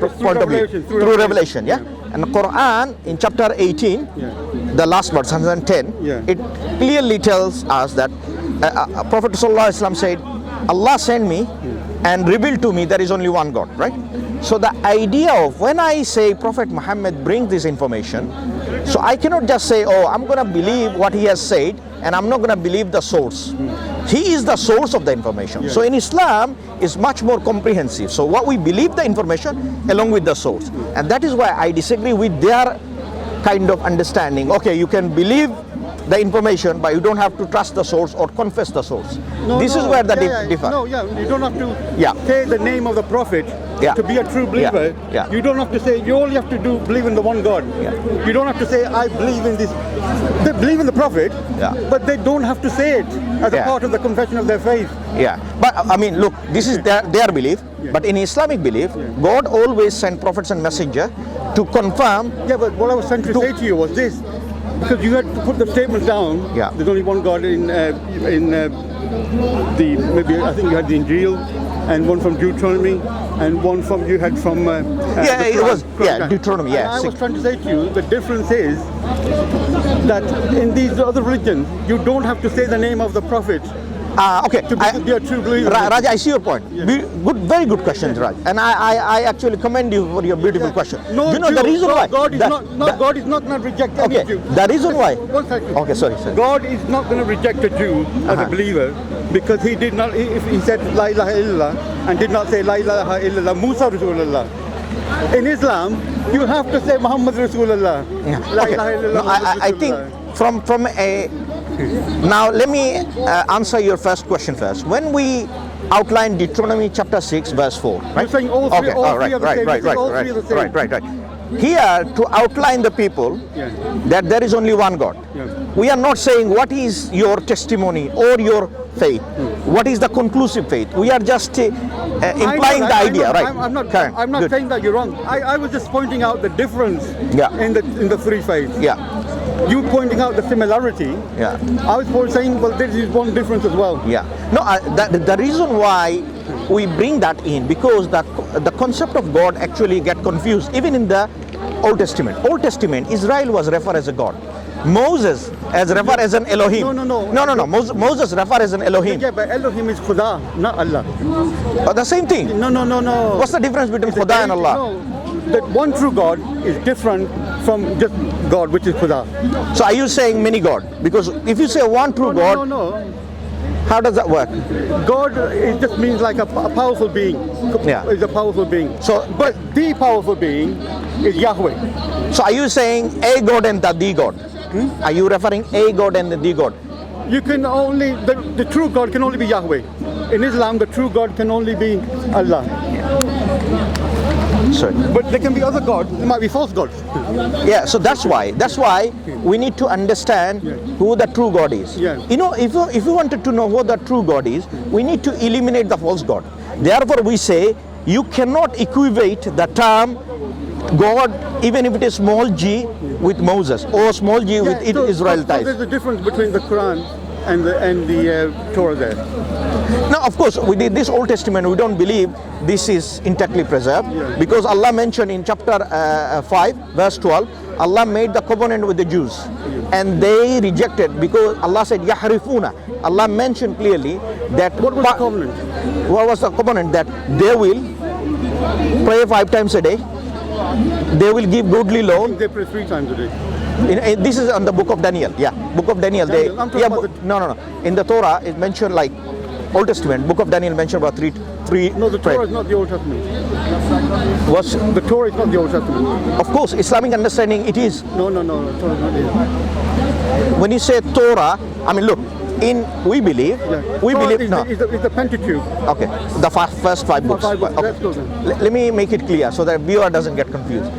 point of view. Through revelation, yeah? And the Quran in chapter 18, the last verse, 110, it clearly tells us that Prophet ﷺ said, Allah sent me and revealed to me there is only one God, right? So the idea of when I say Prophet Muhammad brings this information, so I cannot just say, oh, I'm going to believe what he has said and I'm not going to believe the source. He is the source of the information. So in Islam, it's much more comprehensive. So what we believe the information along with the source. And that is why I disagree with their kind of understanding. Okay, you can believe the information, but you don't have to trust the source or confess the source. This is where the differ. No, you don't have to say the name of the Prophet to be a true believer. You don't have to say, you only have to believe in the one God. You don't have to say, I believe in this. They believe in the Prophet, but they don't have to say it as a part of the confession of their faith. But I mean, look, this is their belief. But in Islamic belief, God always sent prophets and messenger to confirm. But what I was trying to say to you was this. Because you had to put the statements down. There's only one God in maybe I think you had the Injil, and one from Deuteronomy, and one from you had from it was Deuteronomy. And I was trying to say to you, the difference is that in these other religions, you don't have to say the name of the Prophet. Okay. To be a true believer. Raj, I see your point. Very good question, Raj. And I actually commend you for your beautiful question. No, you know the reason why? God is God is not going to reject any Jew. The reason why? One second. Okay, sorry. God is not going to reject a Jew as a believer because he did not. If he said La ilaha illallah and did not say La ilaha illallah Musa Rasulullah. In Islam, you have to say Muhammad Rasulullah. La ilaha illallah. I think from a now let me answer your first question first. When we outline Deuteronomy chapter 6 verse 4, right? You're saying all three, right. Here to outline the people that there is only one God. We are not saying what is your testimony or your faith. What is the conclusive faith? We are just implying the idea, right? I'm not saying that you're wrong. I was just pointing out the difference in the three faiths. You pointing out the similarity. I was saying, well, there is one difference as well. No, the reason why we bring that in because the concept of God actually get confused even in the Old Testament. Old Testament, Israel was referred as a God. Moses as referred as an Elohim. No. Moses referred as an Elohim. But Elohim is Khuda, not Allah. The same thing. No. What's the difference between Khuda and Allah? No. That one true God is different from just God, which is Khuda. So are you saying many God? Because if you say one true God, no. How does that work? God, it just means like a powerful being. Is a powerful being. But the powerful being is Yahweh. So are you saying a God and the God? Are you referring a God and the God? You can only, the true God can only be Yahweh. In Islam, the true God can only be Allah. Sorry. But there can be other gods. There might be false gods. So that's why we need to understand who the true God is. You know, if you wanted to know who the true God is, we need to eliminate the false God. Therefore, we say you cannot equate the term God, even if it is small g, with Moses or small g with Israelites. So there's a difference between the Quran and the Torah there. Now, of course, with this Old Testament, we don't believe this is intactly preserved because Allah mentioned in chapter 5, verse 12, Allah made the covenant with the Jews and they rejected because Allah said, Yahrifuna. Allah mentioned clearly that. What was the covenant? What was the covenant? That they will pray 5 times a day, they will give goodly loan. They pray 3 times a day. This is on the book of Daniel. Book of Daniel. No. In the Torah, it mentioned like Old Testament. Book of Daniel mentioned about three. No, the Torah is not the Old Testament. The Torah is not the Old Testament. Of course, Islamic understanding it is. No, the Torah is not it. When you say Torah, I mean, look. We believe. It's the Pentateuch. Okay, the first 5 books. Let me make it clear so that viewer doesn't get confused.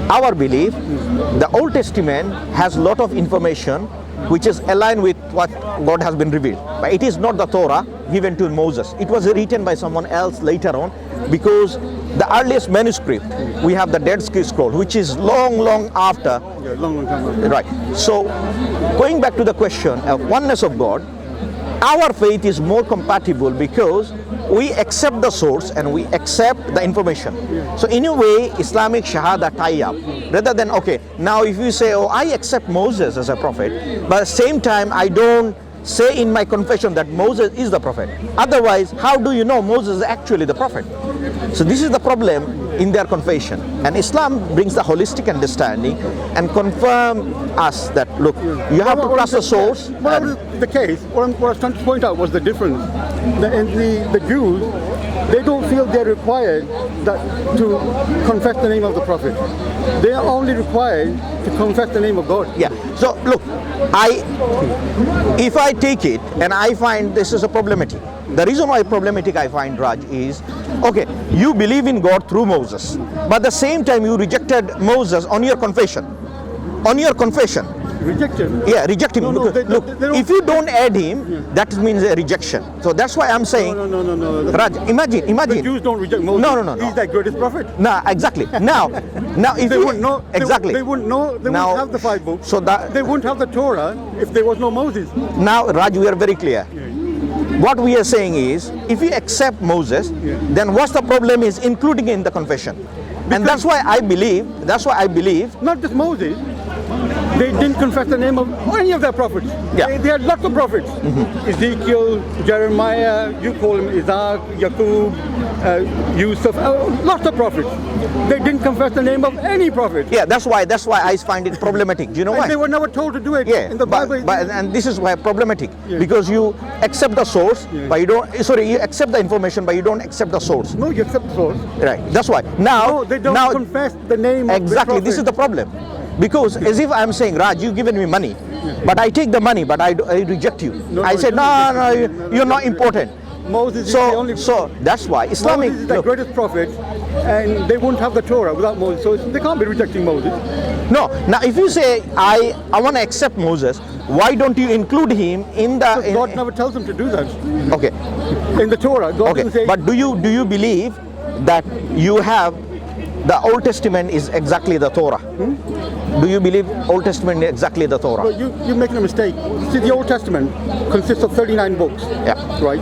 Our belief, the Old Testament has a lot of information which is aligned with what God has been revealed. But it is not the Torah given to Moses. It was written by someone else later on because the earliest manuscript, we have the Dead Sea Scroll, which is long after. Long time after. Right. So, going back to the question of oneness of God, our faith is more compatible because we accept the source and we accept the information. So in a way, Islamic Shahada tie up. Rather than, okay, now if you say, oh, I accept Moses as a prophet, but at the same time, I don't say in my confession that Moses is the prophet. Otherwise, how do you know Moses is actually the prophet? So this is the problem in their confession. And Islam brings the holistic understanding and confirm us that, look, you have to trust the source. What was the case? What I was trying to point out was the difference. The Jews, they don't feel they're required to confess the name of the prophet. They are only required to confess the name of God. Yeah. So look, if I take it and I find this is a problematic, the reason why problematic I find, Raj, is, okay, you believe in God through Moses, but at the same time you rejected Moses on your confession. On your confession. Rejected? Yeah, reject him. No, they if you don't add him, that means a rejection. So that's why I'm saying, no. Raj, imagine. The Jews don't reject Moses. No. He's the greatest prophet. No, exactly. Now, if they you wouldn't know, exactly, they wouldn't know. They wouldn't have the 5 books. So they wouldn't have the Torah if there was no Moses. Now, Raj, we are very clear. What we are saying is, if you accept Moses, then what's the problem is including in the confession. And that's why I believe, not just Moses, they didn't confess the name of any of their prophets. Yeah. They had lots of prophets. Ezekiel, Jeremiah, you call him Isaac, Yaqub, Yusuf, lots of prophets. They didn't confess the name of any prophet. Yeah, that's why I find it problematic. Do you know why? They were never told to do it in the Bible. And this is why problematic. Because you accept the source, but you don't, you accept the information, but you don't accept the source. No, you accept the source. Right, that's why. Now, they don't confess the name of the prophet. This is the problem. Because as if I'm saying, Raj, you've given me money, but I take the money, but I reject you. I say, no, you're not important. Moses is the only. So that's why Islamic. Moses is the greatest prophet, and they won't have the Torah without Moses. So they can't be rejecting Moses. No. Now, if you say I want to accept Moses, why don't you include him in the? Because God never tells them to do that. Okay. In the Torah, God doesn't say. But do you believe that you have the Old Testament is exactly the Torah? Do you believe Old Testament is exactly the Torah? Well, you're making a mistake. See, the Old Testament consists of 39 books. Yeah. Right?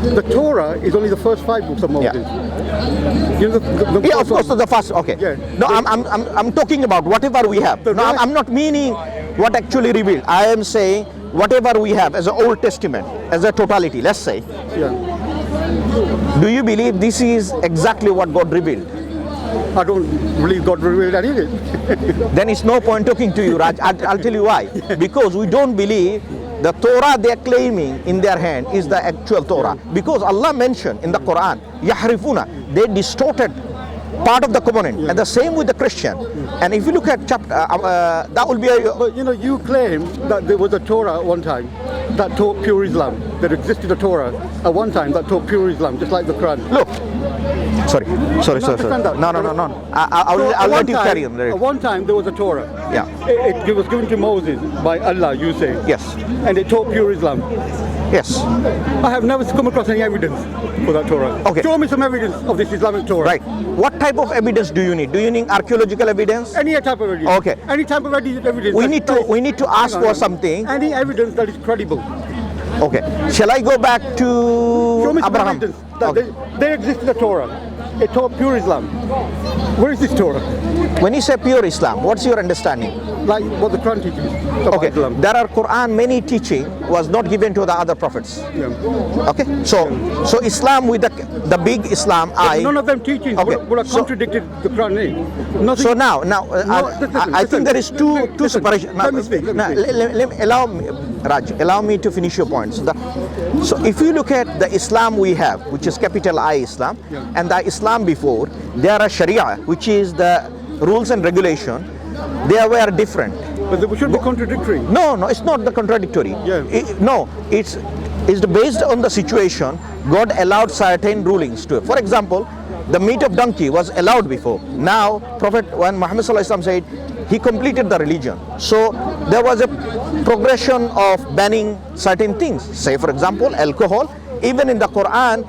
The Torah is only the first 5 books of Moses. Yeah. You know, the Of course, the first. Okay. Yeah. No, I'm talking about whatever we have. No, I'm not meaning what actually revealed. I am saying whatever we have as an Old Testament, as a totality. Let's say. Yeah. Do you believe this is exactly what God revealed? I don't believe God revealed any of it. Then it's no point talking to you, Raj. I'll tell you why. Because we don't believe the Torah they are claiming in their hand is the actual Torah. Because Allah mentioned in the Quran, Yahrifuna, they distorted part of the covenant. And the same with the Christian. And if you look at chapter, that will be a... But you claim that there was a Torah at one time that taught pure Islam. There existed a Torah at one time that taught pure Islam, just like the Quran. Look. Sorry. No. I'll let you carry on. At one time there was a Torah. Yeah. It was given to Moses by Allah, you say. Yes. And it taught pure Islam. Yes. I have never come across any evidence for that Torah. Okay. Show me some evidence of this Islamic Torah. Right. What type of evidence do you need? Do you need archaeological evidence? Any type of evidence. Okay. Any type of evidence. We need to ask for something. Any evidence that is credible. Okay. Shall I go back to Show me some Abraham? evidence that there existed a Torah. It taught pure Islam. Where is this Torah? When you say pure Islam, what's your understanding? Like what the Quran teaches about Islam. There are Quran, many teaching was not given to the other prophets. Yeah. Okay, so Islam with the big Islam, none of them teachings would have contradicted the Quran. Nothing. So now, I think there is two separation. Let me speak. Allow me to finish your point. So if you look at the Islam we have, which is capital I Islam, and the Islam before, there are Sharia, which is the rules and regulation. They were different. But they should be contradictory. No, it's not the contradictory. Yeah. It's based on the situation. God allowed certain rulings to it. For example, the meat of donkey was allowed before. Now, when Mohammed said, he completed the religion. So there was a progression of banning certain things. Say, for example, alcohol. Even in the Quran,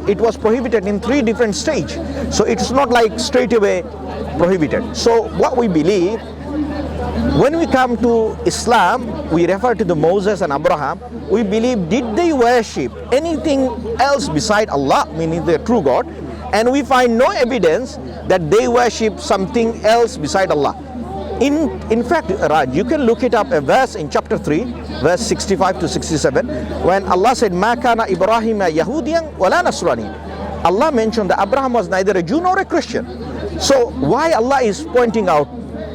it was prohibited in 3 different stages. So it's not like straight away prohibited. So what we believe, when we come to Islam, we refer to the Moses and Abraham. We believe, did they worship anything else beside Allah, meaning the true God? And we find no evidence that they worship something else beside Allah. In fact, Raj, you can look it up, a verse in chapter 3, verse 65 to 67, when Allah said, "Ma kana Ibrahim Yahudiyan wala Nasrani." Allah mentioned that Abraham was neither a Jew nor a Christian. So why Allah is pointing out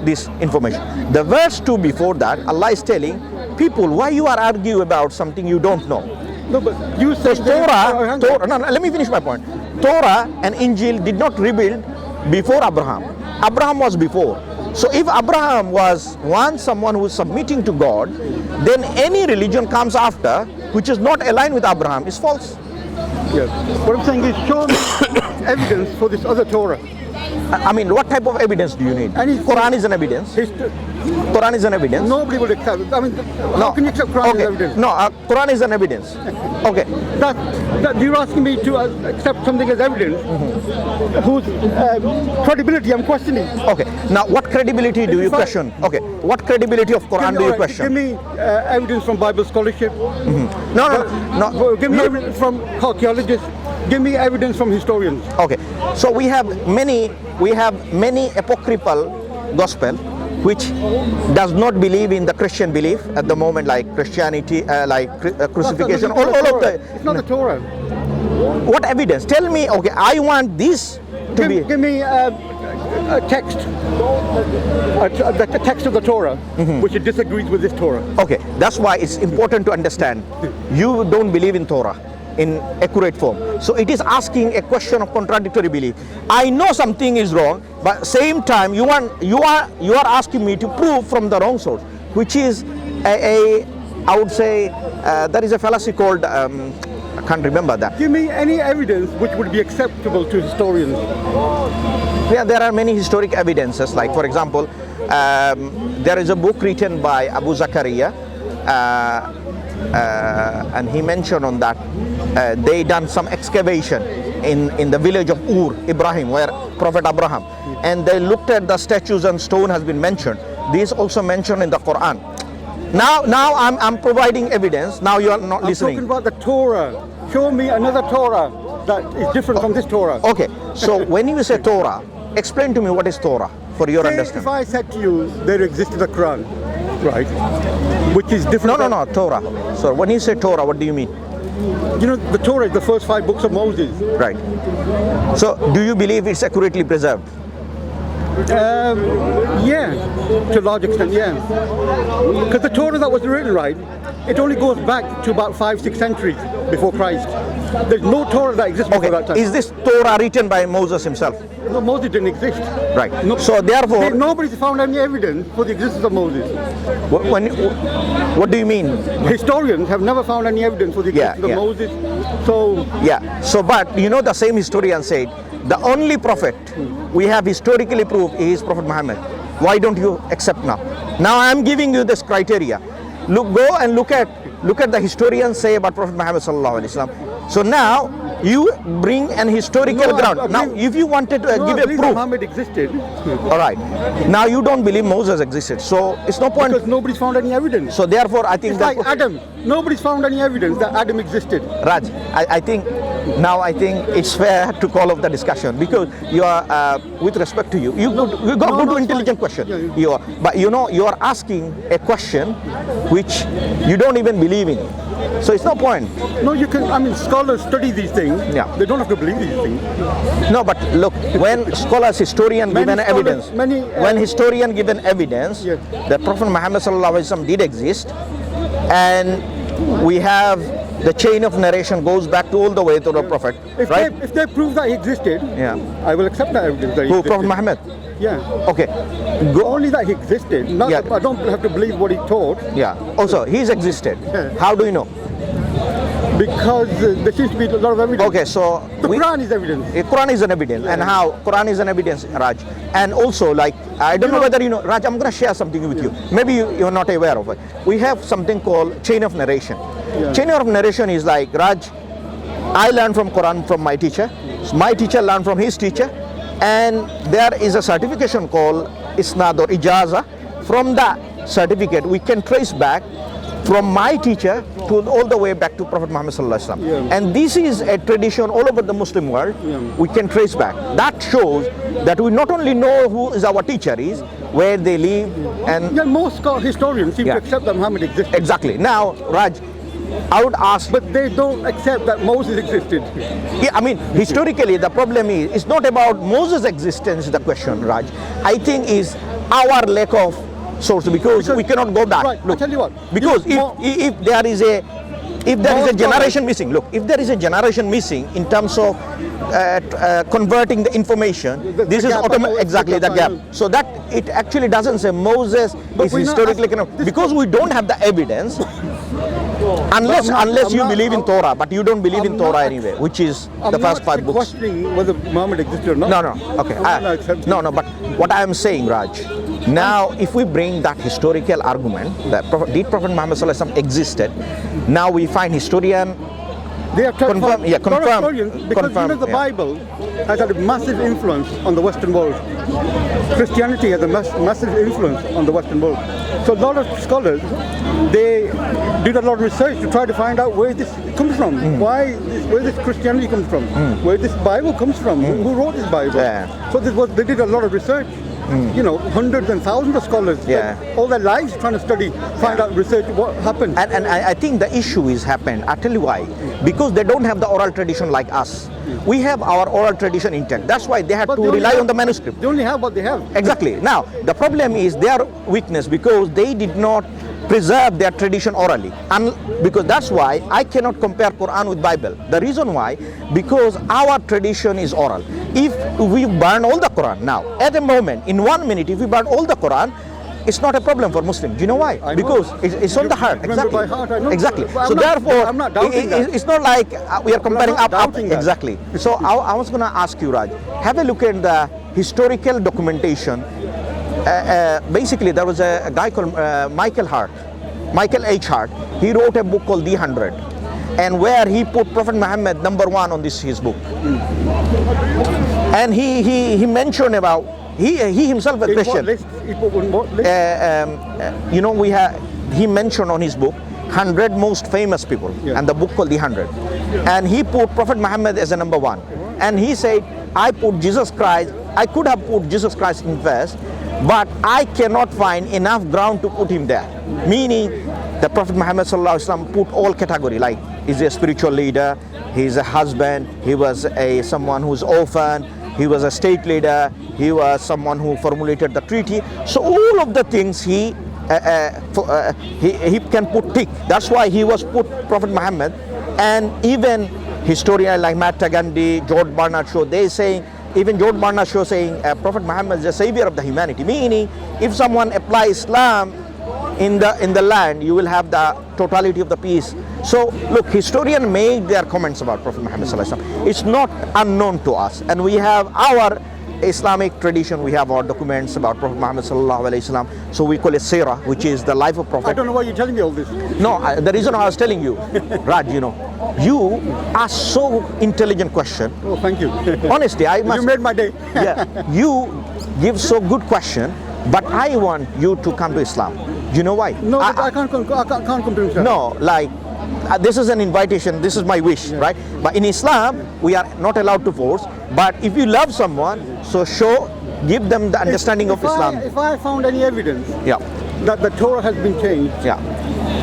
this information? The verse 2 before that, Allah is telling people, why you are arguing about something you don't know? No, but you said Torah, no, let me finish my point. Torah and Injil did not rebuild before Abraham. Abraham was before. So if Abraham was someone who is submitting to God, then any religion comes after which is not aligned with Abraham is false. Yes. What I'm saying is, show me evidence for this other Torah. I mean, what type of evidence do you need? Quran is an evidence. Quran is an evidence. Nobody will accept it. I mean, how can you accept Quran as evidence? No, Quran is an evidence. Okay. That you're asking me to accept something as evidence, whose credibility I'm questioning. Okay. Now, what credibility do you question? Okay. What credibility of Quran do you question? Give me evidence from Bible scholarship. No. Give me evidence from archaeologists. Give me evidence from historians. Okay. So we have many apocryphal gospel which does not believe in the Christian belief at the moment, like Christianity, like crucifixion, all of the. It's not the Torah. What evidence? Tell me. Okay, I want this to be. Give me a text, the text of the Torah, which disagrees with this Torah. Okay, that's why it's important to understand. You don't believe in Torah in accurate form. So it is asking a question of contradictory belief. I know something is wrong, but same time you are asking me to prove from the wrong source, which is I would say there is a fallacy called I can't remember that. Give me any evidence which would be acceptable to historians. Yeah, there are many historic evidences. Like for example, there is a book written by Abu Zakaria. And he mentioned on that they done some excavation in the village of Ur, Ibrahim, where Prophet Abraham, and they looked at the statues and stone has been mentioned. This also mentioned in the Quran. Now I'm providing evidence. Now you are not listening. I'm talking about the Torah. Show me another Torah that is different from this Torah. Okay, so when you say Torah, explain to me what is Torah for your understanding. If I said to you there existed a Quran, right, which is different. No, Torah. So when you say Torah, what do you mean? You know, the Torah is the first 5 books of Moses. Right. So do you believe it's accurately preserved? Yeah, to a large extent, yeah. Because the Torah that was written, right, it only goes back to about 5-6 centuries before Christ. There's no Torah that exists before that time. Is this Torah written by Moses himself? No, Moses didn't exist. Right. No, so therefore, nobody's found any evidence for the existence of Moses. What do you mean? Historians have never found any evidence for the existence of Moses. So but you know, the same historian said the only prophet we have historically proved is Prophet Mohammed. Why don't you accept now? Now I am giving you this criteria. Go and look at the historians say about Prophet Muhammad sallallahu alaihi wasallam. So now you bring an historical ground. Now if you wanted to give a proof, Muhammad existed. All right. Now you don't believe Moses existed. So it's no point. Because nobody's found any evidence. So therefore I think it's like Adam. Nobody's found any evidence that Adam existed. Raj, I think it's fair to call off the discussion because you are, with respect to you got go to intelligent question. Yeah, but you are asking a question which you don't even believe in. So it's no point. No, you can. I mean, scholars study these things. Yeah. They don't have to believe these things. No, but look, when historian given evidence, that Prophet Muhammad sallallahu alaihi wasallam did exist, and we have the chain of narration goes back to all the way to the Prophet. If they prove that he existed, I will accept that evidence. That he existed. Prophet Muhammad. Yeah. Okay. Only that he existed. I don't have to believe what he taught. Yeah. Also, he's existed. Yeah. How do you know? Because there seems to be a lot of evidence. Okay, so the Quran is evidence. Quran is an evidence, and how Quran is an evidence, Raj. And also, like, I don't know whether you know, Raj. I'm going to share something with you. Maybe you're not aware of it. We have something called chain of narration. Yeah. Chain of narration is like, Raj, I learned from Quran from my teacher. My teacher learned from his teacher, and there is a certification called Isnad or Ijaza from that certificate, we can trace back from my teacher to all the way back to Prophet Muhammad sallallahu alaihi wasallam. And this is a tradition all over the Muslim world. We can trace back. That shows that we not only know who is our teacher is, where they live, and most historians seem to accept that Muhammad existed. Exactly. Now, Raj, I would ask, but they don't accept that Moses existed. Yeah, I mean, historically, the problem is it's not about Moses' existence. The question, Raj, I think is our lack of source, because we cannot go back. Right. Look, I'll tell you what. Because if there is a generation missing, look, if there is a generation missing in terms of converting the information, this is exactly the gap. So that it actually doesn't say Moses is historically because we don't have the evidence. Unless you believe in Torah, but you don't believe in Torah anyway, which is the first 5 books. I'm not questioning whether Muhammad existed or not. No, okay. No, but what I am saying, Raj, now if we bring that historical argument that did Prophet Muhammad sallallahu alaihi wasallam existed, now we find historian they have confirm, because the Bible has had a massive influence on the Western world. Christianity has a massive influence on the Western world. So a lot of scholars, they did a lot of research to try to find out where this comes from, where this Christianity comes from, where this Bible comes from, who wrote this Bible. So they did a lot of research. You know, hundreds and thousands of scholars all their lives trying to study, find out, research what happened. And I think the issue is happened. I'll tell you why. Because they don't have the oral tradition like us. We have our oral tradition intact. That's why they had to rely on the manuscript. They only have what they have. Exactly. Now, the problem is their weakness because they did not preserve their tradition orally. And because that's why I cannot compare Quran with Bible. The reason why, because our tradition is oral. If we burn all the Quran now, at the moment, in 1 minute, if we burn all the Quran, it's not a problem for Muslims. Do you know why? Because it's on the heart. Exactly. By heart, I know. Exactly. But so therefore, I'm not doubting that. It's not like we are comparing up. Exactly. So I was going to ask you, Raj, have a look at the historical documentation. Basically, there was a guy called Michael H. Hart. He wrote a book called The 100, and where he put Prophet Muhammad #1 on his book. And he mentioned about he himself a Christian. You know, he mentioned on his book 100 most famous people, and the book called The 100, and he put Prophet Muhammad as a #1, and he said, I put Jesus Christ. I could have put Jesus Christ in first, but I cannot find enough ground to put him there. Meaning, the Prophet Muhammad sallallahu alaihi wasallam put all category, like he's a spiritual leader, he's a husband, he was someone who's orphan, he was a state leader, he was someone who formulated the treaty. So all of the things he can put tick. That's why he was put Prophet Muhammad. And even historians like Mahatma Gandhi, George Bernard Shaw, they saying, even George Bernard Shaw saying Prophet Muhammad is the savior of the humanity. Meaning, if someone applies Islam in the land, you will have the totality of the peace. So look, historians made their comments about Prophet Muhammad sallallahu alaihi wasallam. It's not unknown to us, and we have our Islamic tradition. We have our documents about Prophet Muhammad sallallahu alaihi wasallam. So we call it Sirah, which is the life of Prophet. I don't know why you're telling me all this. No, the reason I was telling you, Raj, you ask so intelligent question. Oh, thank you. Honestly, I must. You made my day. Yeah, you give so good question, but I want you to come to Islam. Do you know why? No, I can't come to Islam. No, like this is an invitation. This is my wish, right? But in Islam, we are not allowed to force. But if you love someone, so give them the understanding of Islam. If I found any evidence that the Torah has been changed,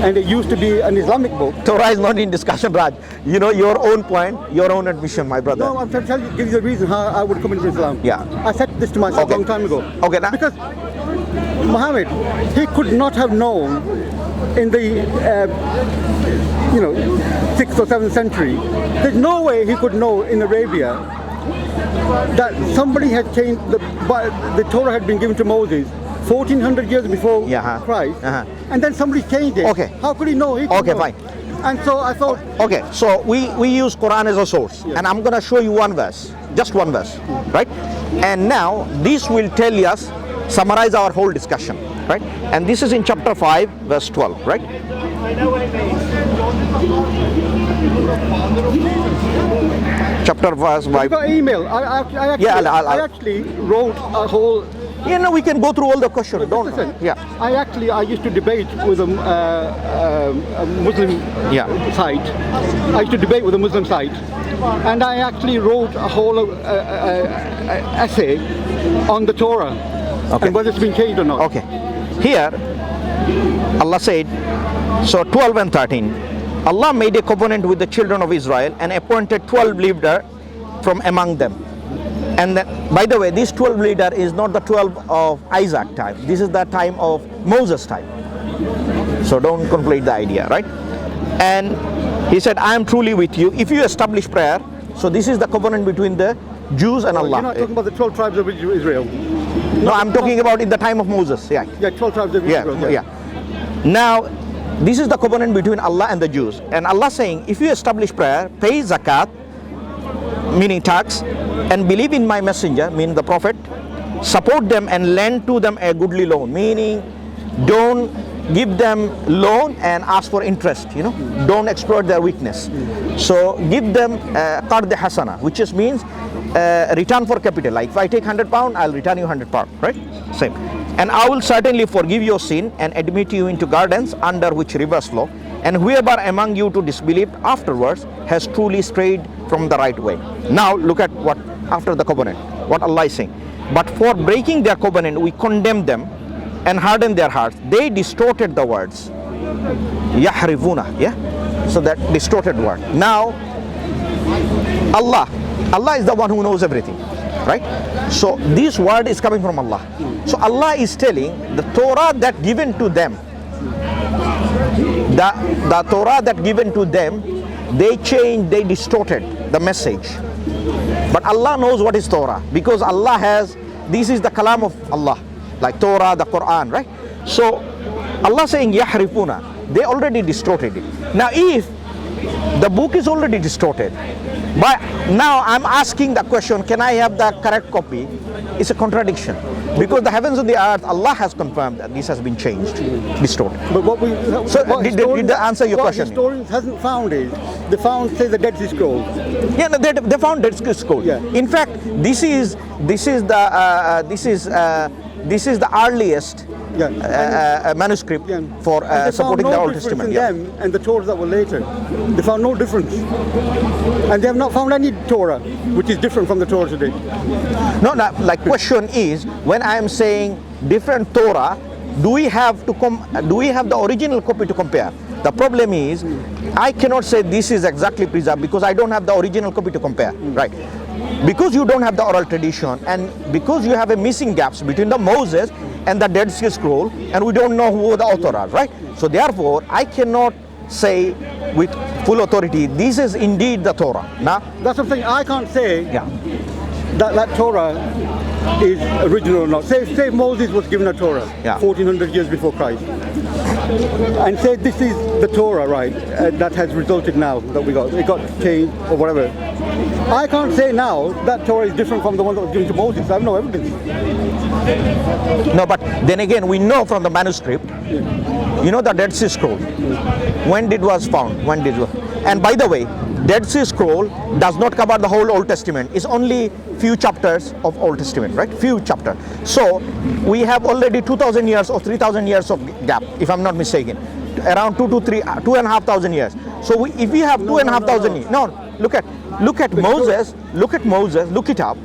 and it used to be an Islamic book. Torah is not in discussion, Raj. You know your own point, your own admission, my brother. No, I'm trying to give you the reason how I would come into Islam. I said this to myself a long time ago. Okay, now. Because Muhammad, he could not have known in the 6th or 7th century. There's no way he could know in Arabia that somebody had changed the Torah had been given to Moses 1400 years before Christ, and then somebody changed it. Okay. How could he know? Fine. And so I thought. Okay, so we use Quran as a source, and I'm gonna show you one verse, just one verse, right? And now this will tell us, summarize our whole discussion, right? And this is in chapter 5, verse 12, right? Chapter verse 5. I got email. I actually wrote a whole You know, we can go through all the questions. Don't. Yeah. I used to debate with a Muslim site. I used to debate with a Muslim site, and I actually wrote a whole essay on the Torah and whether it's been changed or not. Okay. Here, Allah said, so 12 and 13. Allah made a covenant with the children of Israel and appointed 12 leaders from among them. And then, by the way, this 12 leader is not the 12 of Isaac time. This is the time of Moses time. So don't complete the idea, right? And he said, I am truly with you. If you establish prayer, so this is the covenant between the Jews and Allah. You're not talking about the 12 tribes of Israel. No, I'm talking about in the time of Moses. Yeah. Yeah, 12 tribes of Israel. Yeah. Now, this is the covenant between Allah and the Jews. And Allah saying, if you establish prayer, pay zakat, meaning tax, and believe in my messenger, meaning the prophet, support them and lend to them a goodly loan, meaning don't give them loan and ask for interest, you know, don't exploit their weakness. So give them qard hasana, which just means return for capital. Like if I take £100, I'll return you £100, right? Same. And I will certainly forgive your sin and admit you into gardens under which rivers flow. And whoever among you to disbelieve afterwards has truly strayed from the right way. Now look at what after the covenant, what Allah is saying. But for breaking their covenant, we condemn them and harden their hearts. They distorted the words. Yahrifuna, yeah? So that distorted word. Now, Allah is the one who knows everything, right? So this word is coming from Allah. So Allah is telling the Torah that given to them, the Torah that given to them, they changed, they distorted the message. But Allah knows what is Torah, because Allah has, this is the kalam of Allah, like Torah, the Quran, right? So Allah saying yahrifuna, they already distorted it. Now if the book is already distorted, but now I'm asking the question, can I have the correct copy? It's a contradiction, because the heavens and the earth, Allah has confirmed that this has been changed, distorted. But what we did that answer your question? Historians hasn't found is they found, say, the Dead Sea Scrolls. Yeah, no, they found Dead Sea Scrolls. Yeah. In fact, this is the earliest manuscript for supporting the Old Testament. Them and the Torah that were later, they found no difference, and they have not found any Torah which is different from the Torah today. No, like question is, when I am saying different Torah, do we have the original copy to compare? The problem is, I cannot say this is exactly preserved because I don't have the original copy to compare, right? Because you don't have the oral tradition, and because you have a missing gaps between the Moses and the Dead Sea Scroll, and we don't know who the author are, right? So therefore, I cannot say with full authority, this is indeed the Torah. Now, that's something I can't say. Yeah. That Torah is original or not. Say Moses was given a Torah 1400 years before Christ, and say this is the Torah, right? That has resulted now that it got changed or whatever. I can't say now that Torah is different from the one that was given to Moses. I have no evidence. No, but then again, we know from the manuscript, you know, the Dead Sea Scroll, when it was found, and by the way, Dead Sea Scroll does not cover the whole Old Testament. It's only few chapters of Old Testament, right? Few chapters. So we have already 2,000 years or 3,000 years of gap, if I'm not mistaken, around 2,500 years. So if we have 2,500 years, look at Moses. Look it up.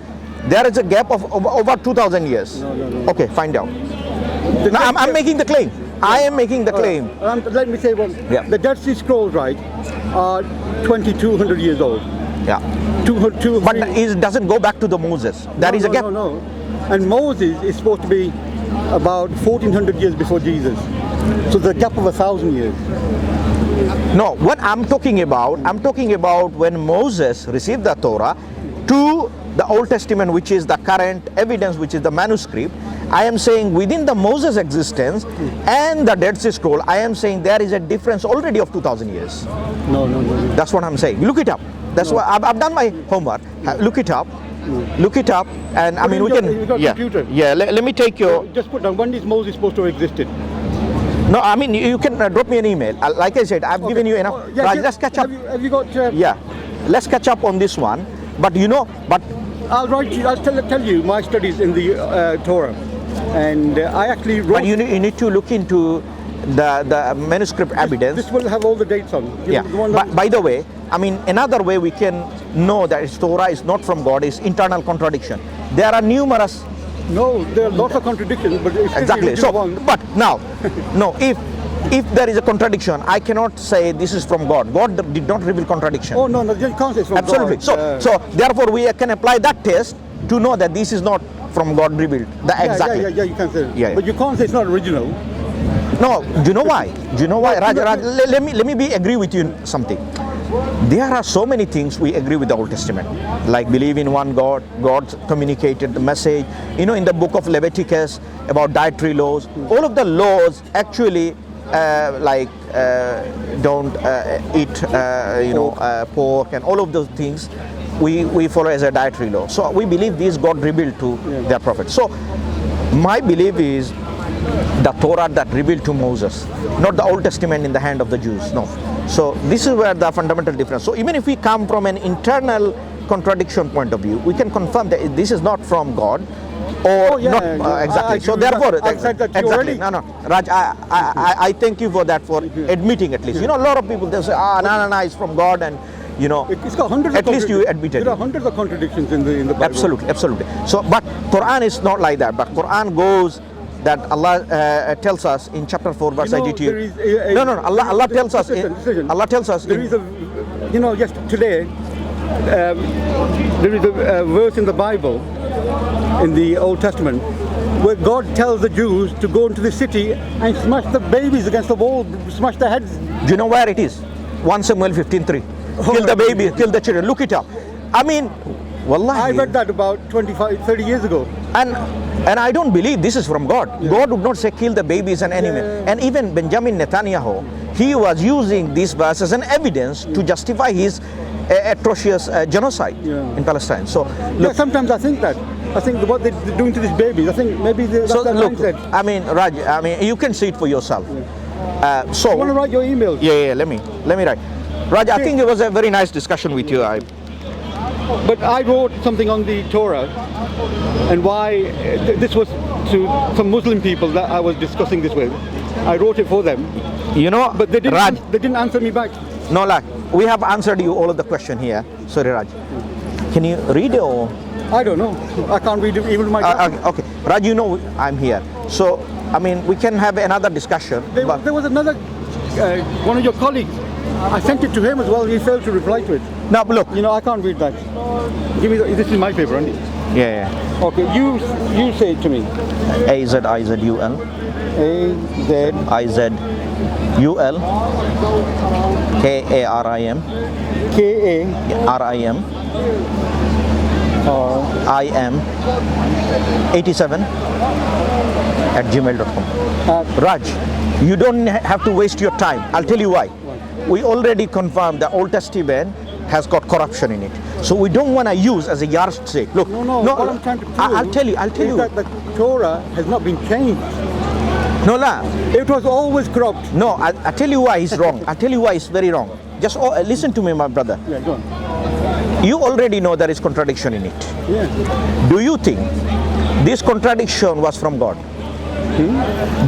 There is a gap of over 2,000 years. No. Okay, find out. Now, I'm making the claim. I am making the claim. Let me say one. Yeah. The Dead Sea Scrolls, right, are 2,200 years old. Yeah. But it doesn't go back to the Moses. There is a gap. No. And Moses is supposed to be about 1,400 years before Jesus. So the gap of 1,000 years. No, what I'm talking about when Moses received the Torah to the Old Testament, which is the current evidence, which is the manuscript. I am saying within the Moses existence and the Dead Sea Scroll, I am saying there is a difference already of 2,000 years. No. That's what I'm saying. Look it up. That's why I've done my homework. Look it up. Look it up, and I mean we can. Computer. Yeah. Let me take your. Just put down, when is Moses supposed to have existed? No, I mean you can drop me an email. Like I said, I've given you enough. Let's catch up. Have you got? Yeah, let's catch up on this one. But I'll write you. I'll tell you my studies in the Torah. And I actually wrote... But you need to look into the manuscript evidence. This will have all the dates on. Yeah. By the way, I mean, another way we can know that Torah is not from God is internal contradiction. There are numerous... No, there are lots of contradictions, but exactly. So, but now, no, if there is a contradiction, I cannot say this is from God. God did not reveal contradiction. Oh no, you can't say it's from absolutely. God. So therefore we can apply that test to know that this is not from God revealed. Exactly. Yeah, you can say. Yeah. But you can't say it's not original. No, do you know why? Do you know why? Raj, let me agree with you in something. There are so many things we agree with the Old Testament, like believe in one God. God communicated the message. You know, in the book of Leviticus about dietary laws, all of the laws actually don't eat pork and all of those things we follow as a dietary law. So we believe these God revealed to their prophets. So my belief is the Torah that revealed to Moses, not the Old Testament in the hand of the Jews. No. So this is where the fundamental difference. So even if we come from an internal contradiction point of view, we can confirm that this is not from God or not exactly. So therefore, exactly. No, Raj, I thank you for that, for admitting at least. You know, a lot of people they say, no, it's from God, and you know, it's got hundreds. At least you admitted. There are hundreds of contradictions in the Bible. Absolutely. So, but Quran is not like that. But Quran goes that Allah tells us in chapter 4 verse 82. Allah tells us. Allah tells us. There is a, just today, there is a verse in the Bible, in the Old Testament, where God tells the Jews to go into the city and smash the babies against the wall, smash their heads. Do you know where it is? 1 Samuel 15:3. Kill the baby, kill the children. Look it up. I mean, wallahi. I read that about 30 years ago. And I don't believe this is from God. God would not say kill the babies and animals. And even Benjamin Netanyahu, he was using this verse as an evidence to justify his atrocious genocide in Palestine. So look, sometimes I think that. I think what they're doing to these babies, I think maybe that's their mindset. I mean, Raj, you can see it for yourself. So you want to write your email? Yeah, let me write. Raj, I think it was a very nice discussion with you. But I wrote something on the Torah and why this was to some Muslim people that I was discussing this with. I wrote it for them. You know, but they didn't answer me back. No, we have answered you all of the question here. Sorry, Raj. Can you read it or? I don't know. I can't read it even with my glasses. Okay, Raj, you know I'm here. So, I mean, we can have another discussion. There was another, one of your colleagues. I sent it to him as well. He failed to reply to it. Now, look. I can't read that. Give me this is my paper, Andy. Yeah. Okay, you say it to me. Azizul. Azizul. Karim. Karim. IM 87 at gmail.com. Raj, you don't have to waste your time. I'll tell you why. We already confirmed the Old Testament has got corruption in it. So we don't want to use as a yardstick. Look, no, what I'm trying to prove I'll tell you. That the Torah has not been changed. No, it was always corrupt. No, I'll tell you why he's wrong. I'll tell you why it's very wrong. Just listen to me, my brother. Yeah, go on. You already know there is contradiction in it. Yeah. Do you think this contradiction was from God?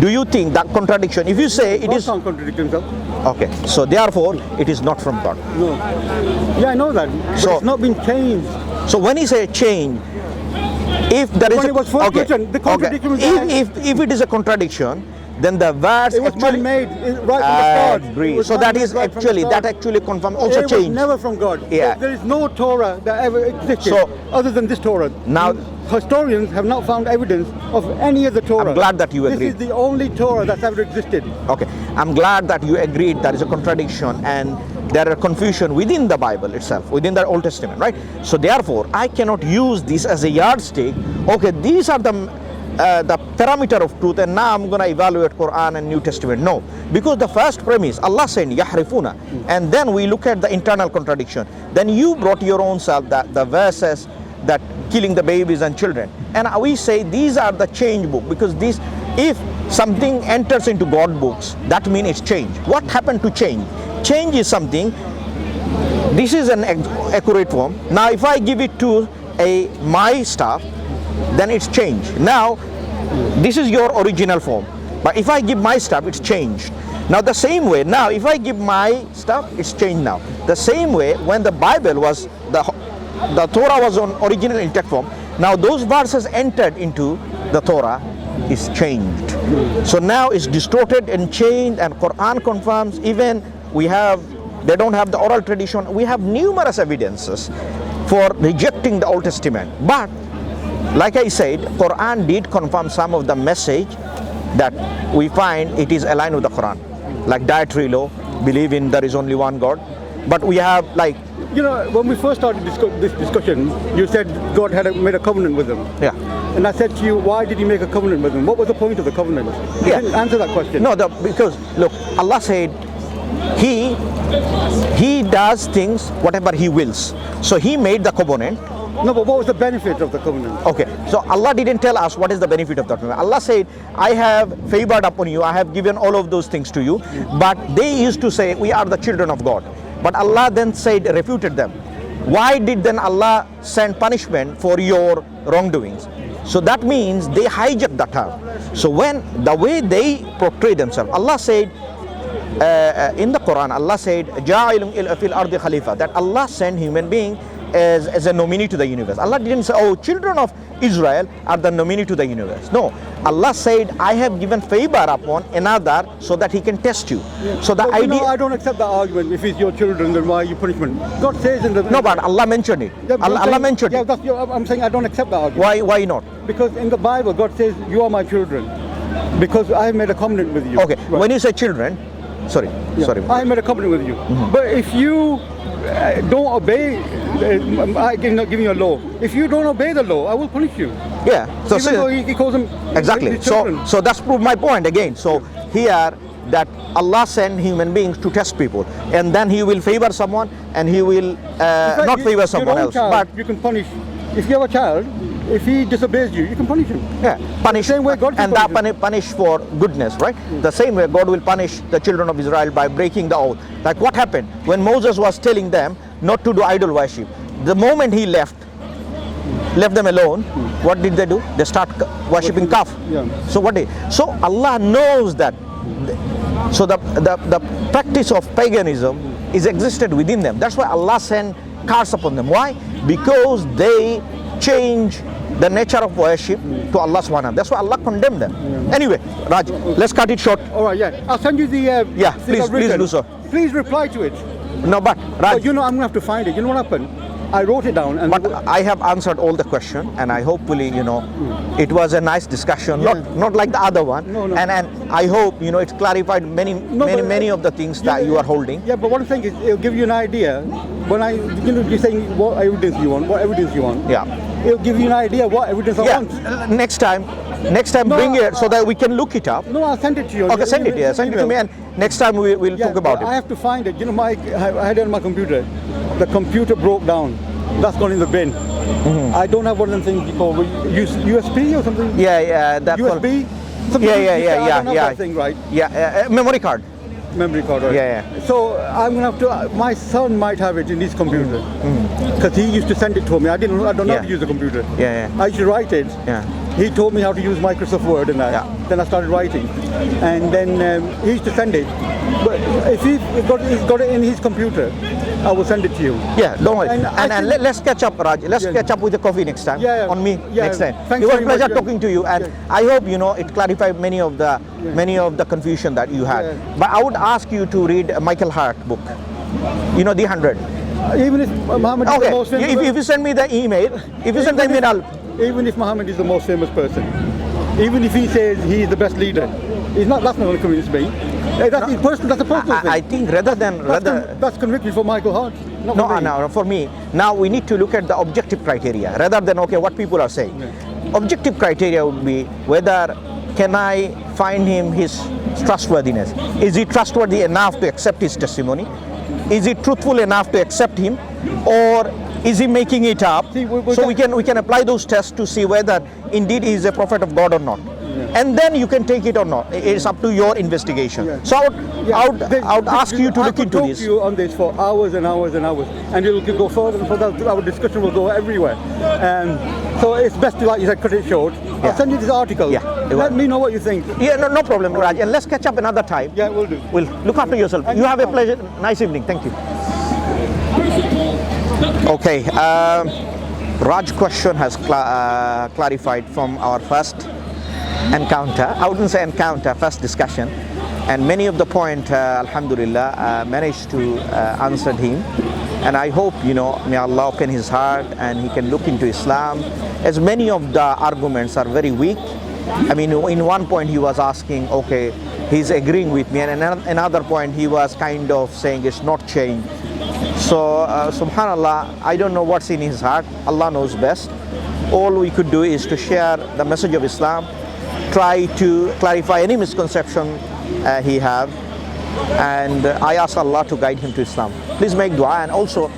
Do you think that contradiction, if you say it is... God can't contradict himself. Okay, so therefore it is not from God. No. Yeah, I know that. But it's not been changed. So when he say change, if there is it was first written, the contradiction was there. If it is a contradiction, then the verse it was actually made right from the start. So that is actually confirmed also it changed. Was never from God. Yeah. There is no Torah that ever existed other than this Torah. Now historians have not found evidence of any other Torah. I'm glad that you agree. This is the only Torah that's ever existed. Okay, I'm glad that you agreed there is a contradiction and there are confusion within the Bible itself, within the Old Testament, right? So therefore, I cannot use this as a yardstick. Okay, these are the parameter of truth, and now I'm going to evaluate Quran and New Testament. No, because the first premise, Allah said yahrifuna, and then we look at the internal contradiction. Then you brought your own self the verses that killing the babies and children, and we say these are the change book, because this, if something enters into God books, that means it's change. What happened to change? Change is something. This is an accurate form. Now, if I give it to my staff, then it's change. Now, This is your original form. But if I give my stuff, it's changed. Now the same way, now if I give my stuff, it's changed now. The same way, when the Bible was, the Torah was on original intact form, now those verses entered into the Torah is changed. So now it's distorted and changed, and Quran confirms, even they don't have the oral tradition. We have numerous evidences for rejecting the Old Testament. But like I said, Quran did confirm some of the message that we find it is aligned with the Quran. Like dietary law, believe in there is only one God. But we have like... when we first started this discussion, you said God had made a covenant with them. Yeah. And I said to you, why did he make a covenant with them? What was the point of the covenant? You didn't answer that question. No, because look, Allah said He does things whatever He wills. So He made the covenant. No, but what was the benefit of the covenant? Okay, so Allah didn't tell us what is the benefit of the covenant. Allah said, I have favored upon you, I have given all of those things to you. But they used to say, we are the children of God. But Allah then said, refuted them. Why did then Allah send punishment for your wrongdoings? So that means they hijacked the term. So when the way they portray themselves, Allah said, in the Quran, Allah said, Ja'ilun fil ardi khalifa, that Allah sent human being as a nominee to the universe. Allah didn't say, oh, children of Israel are the nominee to the universe. No, Allah said, I have given favor upon another so that He can test you. Yeah. So the idea... I don't accept that argument. If it's your children, then why are you punishment? God says in the... No, but Allah mentioned it. Yeah, Allah mentioned it. I'm saying I don't accept that argument. Why not? Because in the Bible, God says, you are my children. Because I have made a covenant with you. Okay, right. When you say children, sorry. I made a covenant with you. But if you don't obey, I'm not giving you a law. If you don't obey the law, I will punish you. Yeah. So even though he calls them exactly. So that's proved my point again. So here that Allah sent human beings to test people, and then He will favor someone, and He will not favor someone else. But you can punish. If you have a child, if he disobeys you, you can punish him. Yeah, punish. The same way God and that punish for goodness, right? The same way God will punish the children of Israel by breaking the oath. Like what happened when Moses was telling them not to do idol worship. The moment he left them alone, what did they do? They start worshipping calf. Yeah. So Allah knows that. So the practice of paganism is existed within them. That's why Allah sent curse upon them. Why? Because they change the nature of worship to Allah subhanahu. That's why Allah condemned them. Yeah. Anyway, Raj, let's cut it short. All right, yeah. I'll send you the please do so. Please reply to it. No, but Raj, I'm gonna have to find it. You know what happened? I wrote it down, but I have answered all the question, and I hopefully it was a nice discussion, not like the other one. No. And I hope it's clarified many of the things that you are holding. Yeah, but what I'm saying is it'll give you an idea when you're saying what evidence you want. Yeah. It'll give you an idea what evidence I want. Next time bring it so that we can look it up. No, I'll send it to you. Okay, send it to me, and next time we'll talk about it. I have to find it. I had it on my computer. The computer broke down. That's gone in the bin. Mm-hmm. I don't have one of them things called USB or something. Yeah, that USB. Yeah. Thing, right? Yeah, memory card. Right? Yeah. So I'm gonna have to. My son might have it in his computer because he used to send it to me. I don't know how to use the computer. Yeah. I used to write it. Yeah. He told me how to use Microsoft Word and that. Yeah. Then I started writing, and then he used to send it. But if he's got it in his computer, I will send it to you. Yeah, don't worry. And let's catch up, Raj. Let's catch up with the coffee next time. On me next time. Thanks, it was a pleasure talking to you, and I hope it clarified many of the confusion that you had. Yeah. But I would ask you to read Michael Hart book. The 100. Even if Mohammed is the most famous. If you send me the email, even if Mohammed is the most famous person, even if he says he is the best leader, that's not going to convince me. That's a personal thing. I think that's conviction for Michael Hart. No, for me. Now we need to look at the objective criteria rather than what people are saying. Yeah. Objective criteria would be whether can I find him his trustworthiness. Is he trustworthy enough to accept his testimony? Is he truthful enough to accept him, or is he making it up? So we can apply those tests to see whether indeed he is a prophet of God or not. Yeah. And then you can take it or not. It's up to your investigation. Yeah. So I would ask you to look into this. I could talk to you on this for hours and hours and hours, and it will go further and further. Our discussion will go everywhere. So it's best to, like you said, cut it short. I'll send you this article. Yeah. Let me know what you think. Yeah, no problem, Raj. And let's catch up another time. Yeah, we'll do. We'll look after yourself. You have a pleasure. Nice evening. Thank you. Okay. Raj question has clarified from our first encounter. I wouldn't say encounter, first discussion. And many of the point, alhamdulillah, managed to answer him. And I hope, may Allah open his heart and he can look into Islam, as many of the arguments are very weak. I mean, in one point he was asking, okay, he's agreeing with me, and another point he was kind of saying it's not changed. So, subhanallah, I don't know what's in his heart. Allah knows best. All we could do is to share the message of Islam, try to clarify any misconception he have, and I ask Allah to guide him to Islam. Please make dua, and also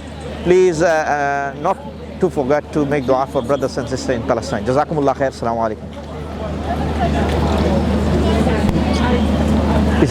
please not to forget to make dua for brothers and sisters in Palestine. Jazakumullah khair. Assalamu alaikum.